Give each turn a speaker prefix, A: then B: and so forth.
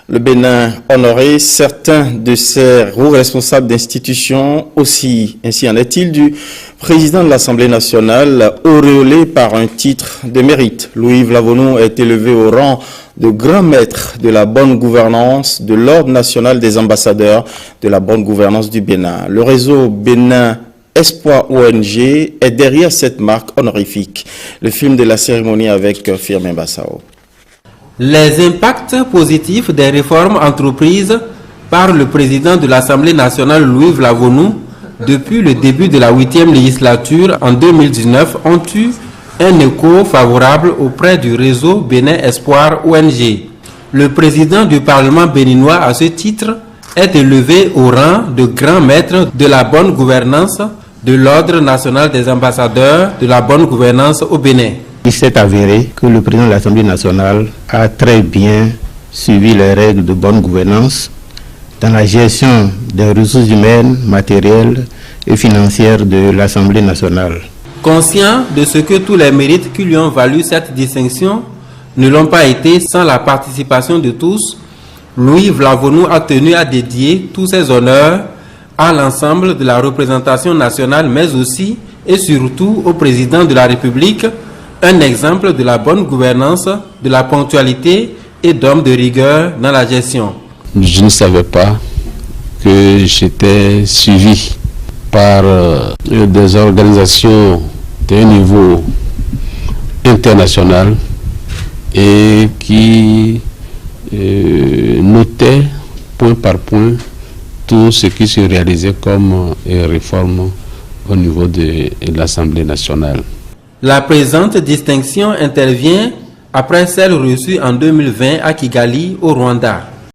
A: Le Bénin honoré certains de ses hauts responsables d'institutions aussi. Ainsi en est-il du président de l'Assemblée nationale, auréolé par un titre de mérite. Louis-Yves Lavonnou est élevé au rang de grand maître de la bonne gouvernance de l'Ordre national des ambassadeurs de la bonne gouvernance du Bénin. Le réseau Bénin Espoir ONG est derrière cette marque honorifique. Le film de la cérémonie avec Firmin Bassao.
B: Les impacts positifs des réformes entreprises par le président de l'Assemblée nationale Louis-Yves Lavonnou depuis le début de la 8e législature en 2019 ont eu un écho favorable auprès du réseau Bénin Espoir ONG. Le président du Parlement béninois à ce titre est élevé au rang de grand maître de la bonne gouvernance de l'Ordre national des ambassadeurs de la bonne gouvernance au Bénin.
C: Il s'est avéré que le président de l'Assemblée nationale a très bien suivi les règles de bonne gouvernance dans la gestion des ressources humaines, matérielles et financières de l'Assemblée nationale.
B: Conscient de ce que tous les mérites qui lui ont valu cette distinction ne l'ont pas été sans la participation de tous, Louis-Yves Lavonnou a tenu à dédier tous ses honneurs à l'ensemble de la représentation nationale, mais aussi et surtout au président de la République, un exemple de la bonne gouvernance, de la ponctualité et d'homme de rigueur dans la gestion.
D: Je ne savais pas que j'étais suivi par des organisations d'un niveau international et qui notaient point par point tout ce qui se réalisait comme réforme au niveau de l'Assemblée nationale.
B: La présente distinction intervient après celle reçue en 2020 à Kigali, au Rwanda.